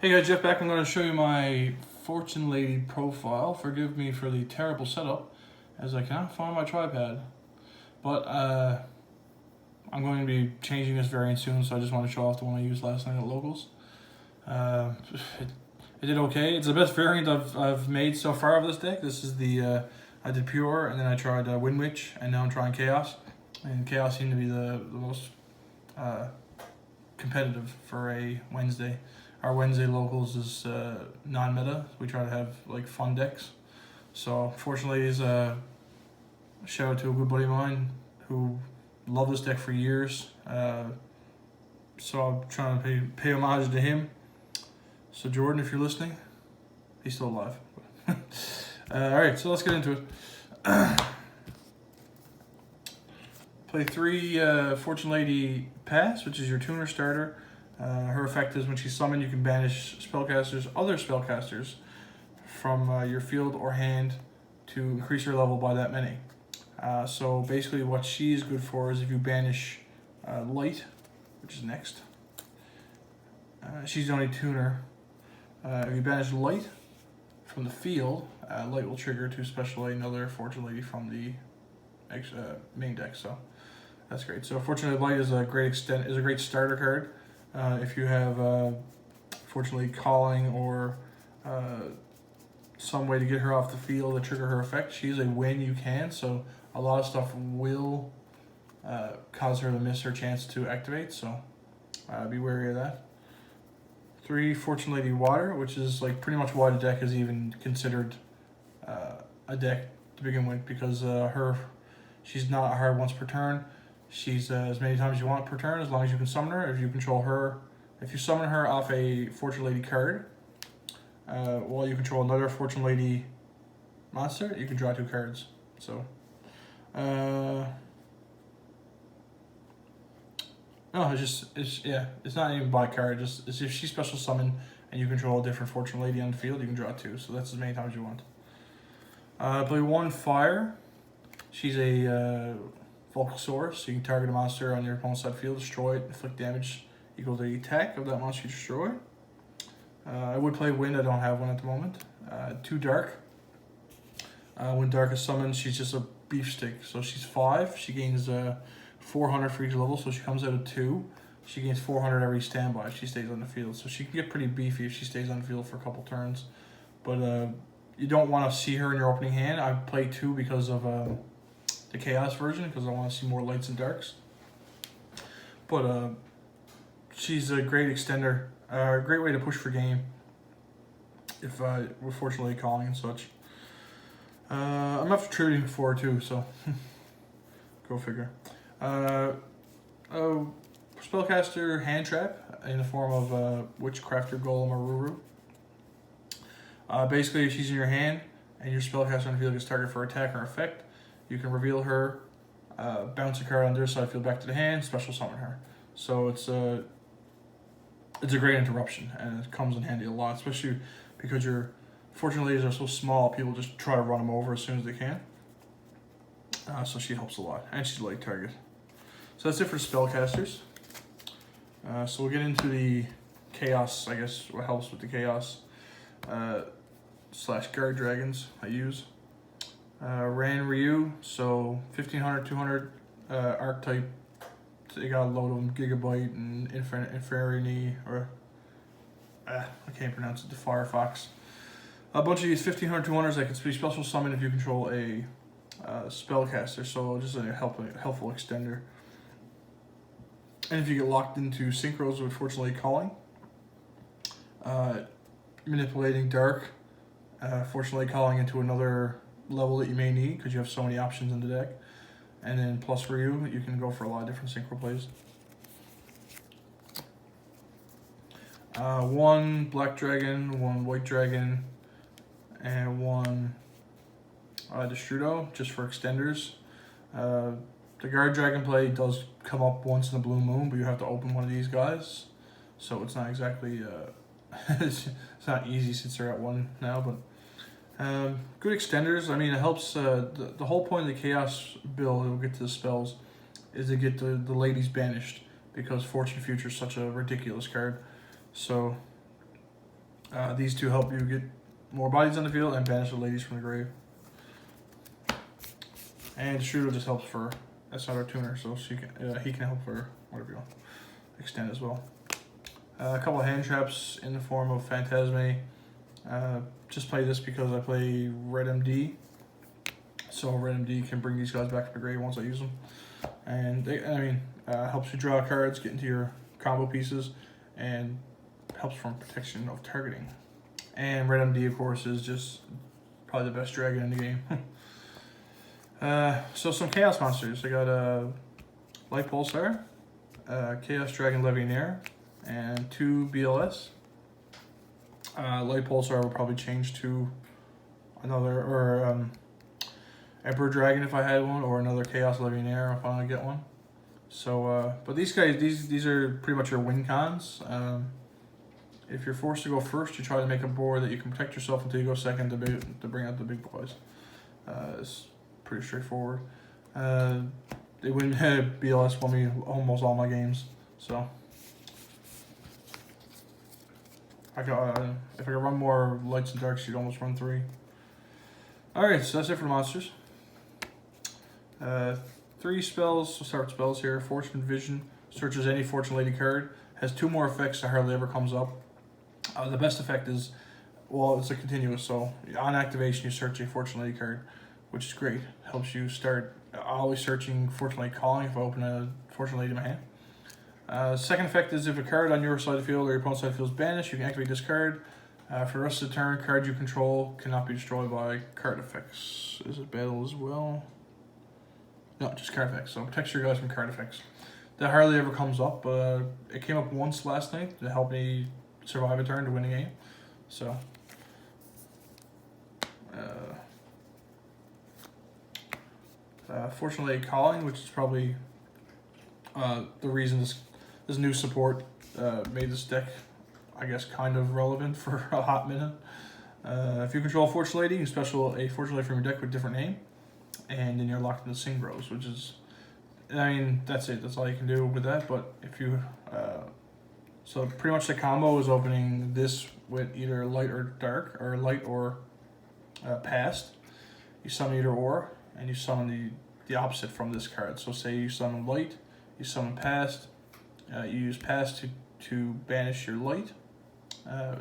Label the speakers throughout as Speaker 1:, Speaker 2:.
Speaker 1: Hey guys, Jeff back. I'm going to show you my Fortune Lady profile. Forgive me for the terrible setup, as I cannot find my tripod. But I'm going to be changing this variant soon, so I just want to show off the one I used last night at Locals. It did okay. It's the best variant I've made so far of this deck. This is the I did Pure, and then I tried Wind Witch, and now I'm trying Chaos. And Chaos seemed to be the most competitive for a Wednesday. Our Wednesday Locals is non-meta. We try to have like fun decks. So fortunately, is a shout out to a good buddy of mine who loved this deck for years. So I'm trying to pay homage to him. So Jordan, if you're listening, he's still alive. All right, so let's get into it. Play 3 Fortune Lady Pass, which is your tuner starter. Her effect is when she's summoned, you can banish other spellcasters from your field or hand to increase her level by that many. So basically what she's good for is if you banish Light, which is next. She's the only tuner. If you banish Light from the field, Light will trigger to special another Fortune Lady from the main deck. So that's great. So Fortunately Light is a great starter card. If you have fortunately calling or some way to get her off the field to trigger her effect, she's a win you can. So a lot of stuff will cause her to miss her chance to activate. So be wary of that. 3 Fortune Lady Water, which is like pretty much why the deck is even considered a deck to begin with, because she's not hard once per turn. She's as many times you want per turn, as long as you can summon her. If you control her, if you summon her off a Fortune Lady card, while you control another Fortune Lady monster, you can draw 2 cards. So, no, it's not even by card. It's if she's special summon and you control a different Fortune Lady on the field, you can draw 2. So that's as many times you want. Play 1 Fire. She's a Vocal Source, so you can target a monster on your opponent's side field, destroy it, inflict damage equal to the attack of that monster you destroy. I would play Wind, I don't have one at the moment. 2 Dark. When Dark is summoned, she's just a beef stick. So she's 5, she gains 400 for each level, so she comes out of 2. She gains 400 every standby if she stays on the field. So she can get pretty beefy if she stays on the field for a couple turns. But you don't want to see her in your opening hand. I play 2 because of the Chaos version, because I want to see more lights and darks. But she's a great extender, a great way to push for game if we're fortunately calling and such. I'm after trading for too, so go figure. Spellcaster Hand Trap in the form of Witchcrafter Golem or Ruru. Basically, if she's in your hand and your spellcaster on the field gets targeted for attack or effect, you can reveal her, bounce a card on their side field back to the hand, special summon her. So it's a great interruption, and it comes in handy a lot, especially because your Fortune Ladies are so small, people just try to run them over as soon as they can. So she helps a lot, and she's a light target. So that's it for spellcasters. So we'll get into the Chaos, I guess, what helps with the Chaos / Guard Dragons I use. Ran Ryu, so 1500, 200 archetype. They got a load of them, Gigabyte and Inferni, or I can't pronounce it, the Firefox. A bunch of these 1500, 200s that can be special summon if you control a spellcaster, so just a helpful extender. And if you get locked into synchros with Fortunately Calling, manipulating Dark, Fortunately Calling into another level that you may need because you have so many options in the deck, and then plus Ryu, you can go for a lot of different synchro plays. 1 Black Dragon, 1 White Dragon, and 1 Destrudo, just for extenders. The Guard Dragon play does come up once in a blue moon, but you have to open one of these guys, so it's not exactly it's not easy since they're at 1 now, but good extenders. I mean, it helps. The whole point of the Chaos build, we'll get to the spells, is to get the ladies banished, because Fortune Future is such a ridiculous card. So These two help you get more bodies on the field and banish the ladies from the grave. And Shooter just helps for that's our tuner, so he can help for whatever you want extend as well. A couple of hand traps in the form of Phantasme. Just play this because I play Red MD, so Red MD can bring these guys back to the grave once I use them, and helps you draw cards, get into your combo pieces, and helps from protection of targeting. And Red MD, of course, is just probably the best dragon in the game. So some Chaos monsters. I got a Light Pulsar, Chaos Dragon Legionnaire, and 2 BLS. Light Pulsar will probably change to another, or Emperor Dragon if I had one, or another Chaos Legionnaire if I want to get one. So, but these guys, these are pretty much your win cons. If you're forced to go first, you try to make a board that you can protect yourself until you go second to bring out the big boys. It's pretty straightforward. They win BLS won me almost all my games, so if I could run more lights and darks, you'd almost run 3. Alright, so that's it for the monsters. 3 spells. We'll start with spells here. Fortune Vision searches any Fortune Lady card. Has 2 more effects that hardly ever comes up. The best effect is, well, it's a continuous, so on activation you search a Fortune Lady card, which is great. Helps you start always searching Fortune Lady Calling if I open a Fortune Lady in my hand. Second effect is if a card on your side of the field or your opponent's side of the field is banished, you can activate this card. For the rest of the turn, cards you control cannot be destroyed by card effects. Is it battle as well? No, just card effects. So it protects your guys from card effects. That hardly ever comes up. It came up once last night to help me survive a turn to win a game. So fortunately, Calling, which is probably the reason this new support made this deck, I guess, kind of relevant for a hot minute. If you control a Fortune Lady, you can special a Fortune Lady from your deck with a different name, and then you're locked into Synchros, which is, I mean, that's it. That's all you can do with that. But if you, so pretty much the combo is opening this with either light or dark, or light or past. You summon either or, and you summon the opposite from this card. So say you summon light, you summon past, you use past to banish your light.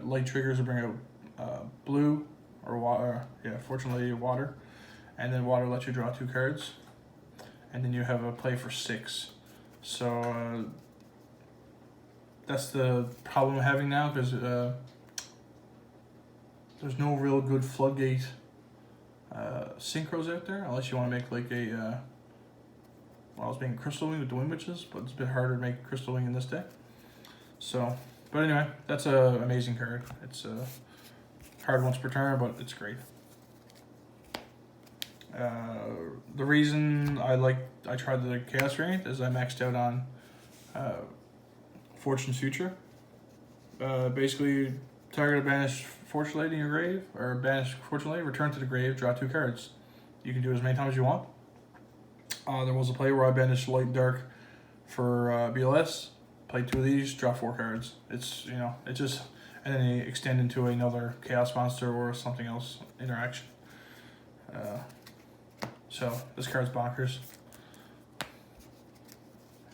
Speaker 1: Light triggers will bring out blue or water, fortunately water, and then water lets you draw 2 cards, and then you have a play for 6. So that's the problem I'm having now, because there's no real good floodgate synchros out there, unless you want to make like a well, I was making Crystal Wing with the Wind Witches, but it's a bit harder to make Crystal Wing in this deck. So, but anyway, that's an amazing card. It's hard once per turn, but it's great. The reason I tried the Chaos variant is I maxed out on Fortune's Future. Basically, target a banished Fortune Lady in your grave, or banish Fortune Lady, return to the grave, draw 2 cards. You can do it as many times as you want. There was a play where I banished Light and Dark for BLS, played 2 of these, draw 4 cards. It's, it just, and then they extend into another Chaos Monster or something else interaction. So this card's bonkers.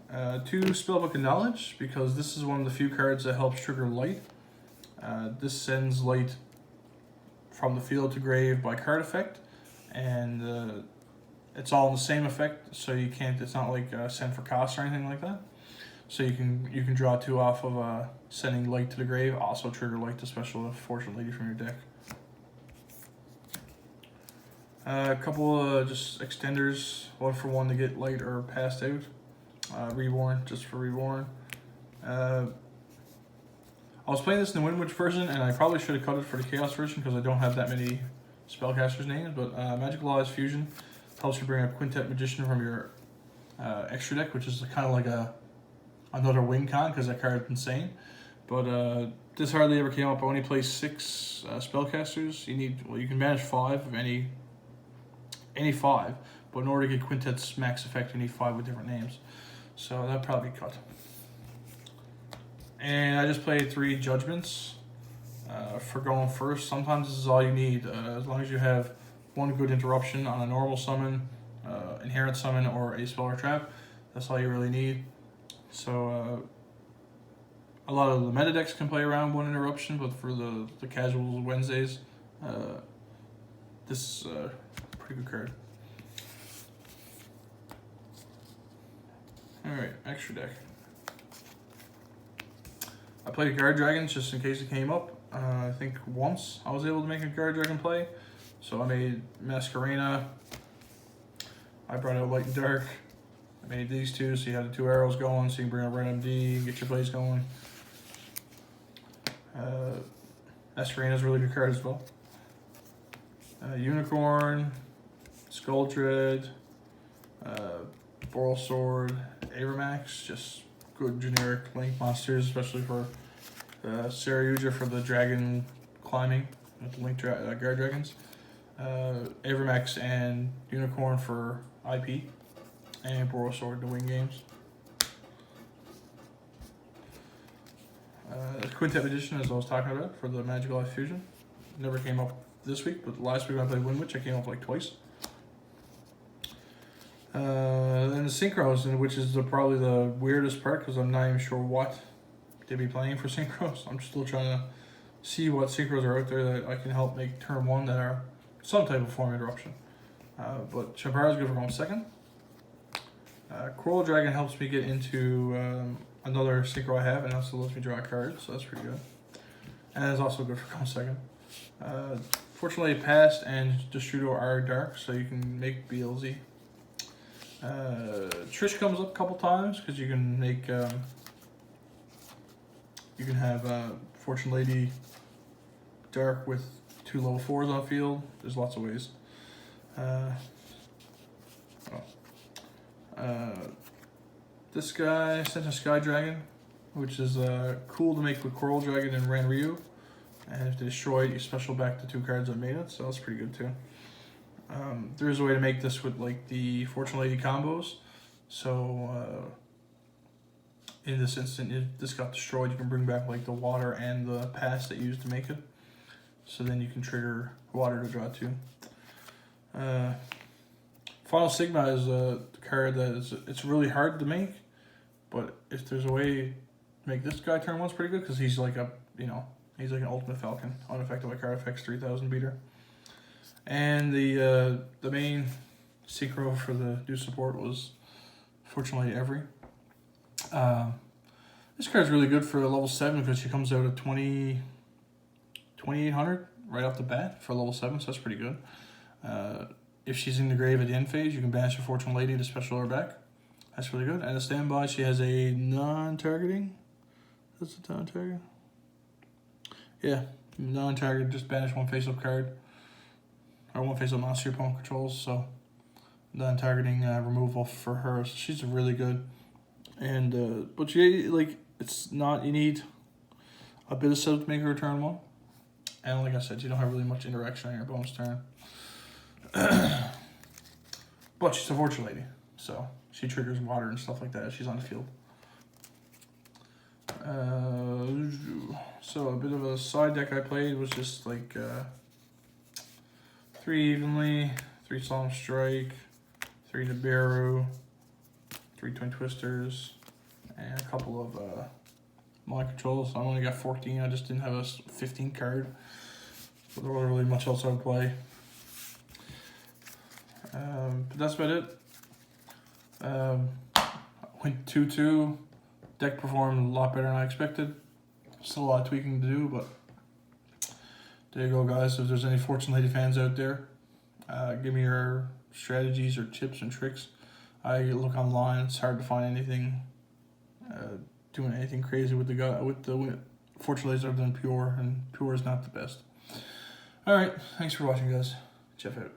Speaker 1: 2 Spellbook of Knowledge, because this is one of the few cards that helps trigger Light. This sends Light from the field to grave by card effect, and it's all in the same effect, so you can't. It's not like send for cost or anything like that. So you can draw 2 off of sending Light to the grave. Also trigger Light to special a Fortune Lady from your deck. A couple of just extenders, 1 for 1 to get Light or passed out. Reborn, just for Reborn. I was playing this in the Wind Witch version, and I probably should have cut it for the Chaos version because I don't have that many spellcasters' names. But Magical Laws Fusion helps you bring a Quintet Magician from your extra deck, which is kind of like another win con because that card's insane. But this hardly ever came up. I only play 6 spellcasters. You can manage 5 of any 5, but in order to get Quintet's max effect, you need 5 with different names. So that probably cut. And I just played 3 Judgments. for going first. Sometimes this is all you need. As long as you have one good interruption on a normal summon, inherent summon, or a spell or trap, that's all you really need. So a lot of the meta decks can play around one interruption, but for the casual Wednesdays, this is a pretty good card. Alright, extra deck. I played a Guard Dragon just in case it came up. I think once I was able to make a Guard Dragon play. So I made Masquerena. I brought out Light and Dark. I made these two, so you have the 2 arrows going, so you can bring out Red MD and get your plays going. Masquerena is a really good card as well. Unicorn, Skull Dread, Boral Sword, Avermax, just good generic link monsters, especially for Saryuja for the dragon climbing with the link guard dragons. Avermax and Unicorn for IP, and Boral Sword to win games. Quintet Edition, as I was talking about, for the Magical Life Fusion. Never came up this week, but last week when I played Windwitch, I came up like twice. Then the Synchros, which is probably the weirdest part because I'm not even sure what to be playing for Synchros. I'm still trying to see what Synchros are out there that I can help make turn 1 that are some type of form interruption. But Champara is good for going second. Coral Dragon helps me get into another Synchro I have, and also lets me draw a card, so that's pretty good. And it's also good for going second. Fortunately, Past and Destrudo are dark, so you can make BLZ. Trish comes up a couple times because you can make you can have Fortune Lady dark with 2 level 4s on field. There's lots of ways. This guy sent a Sky Dragon, which is cool to make with Coral Dragon and Ranryu. And if they destroy it, you special back the 2 cards that made it, so that's pretty good too. There is a way to make this with like the Fortune Lady combos. So in this instant, if this got destroyed, you can bring back like the water and the pass that you used to make it. So then you can trigger water to draw 2. Final Sigma is a card that it's really hard to make, but if there's a way to make this guy turn 1's pretty good because he's like he's like an Ultimate Falcon, unaffected by card effects, 3000 beater. And the main Synchro for the new support was fortunately Every. This card's really good for a level 7 because she comes out at 2800 right off the bat for level 7, so that's pretty good. If she's in the grave at the end phase, you can banish your Fortune Lady to special her back. That's really good. And a standby, she has a non-targeting. That's a non-target. Yeah, non-target, just banish 1 face-up card. Or 1 face-up monster your opponent controls, so non-targeting removal for her. So she's really good. And but she it's not, you need a bit of setup to make her turn 1. And like I said, you don't have really much interaction on your opponent's turn. But she's a Fortune Lady, so she triggers water and stuff like that if she's on the field. So a bit of a side deck I played was just like 3 Evenly, 3 Solemn Strike, 3 Nibiru, 3 Twin Twisters, and a couple of mind controls. I only got 14, I just didn't have a 15 card. So there wasn't really much else I would play. But that's about it. Went 2-2. Deck performed a lot better than I expected. Still a lot of tweaking to do, but there you go, guys. If there's any Fortune Lady fans out there, give me your strategies or tips and tricks. I look online; it's hard to find anything doing anything crazy with the Fortune Ladies other than Pure, and Pure is not the best. All right, thanks for watching, guys. Geoff out.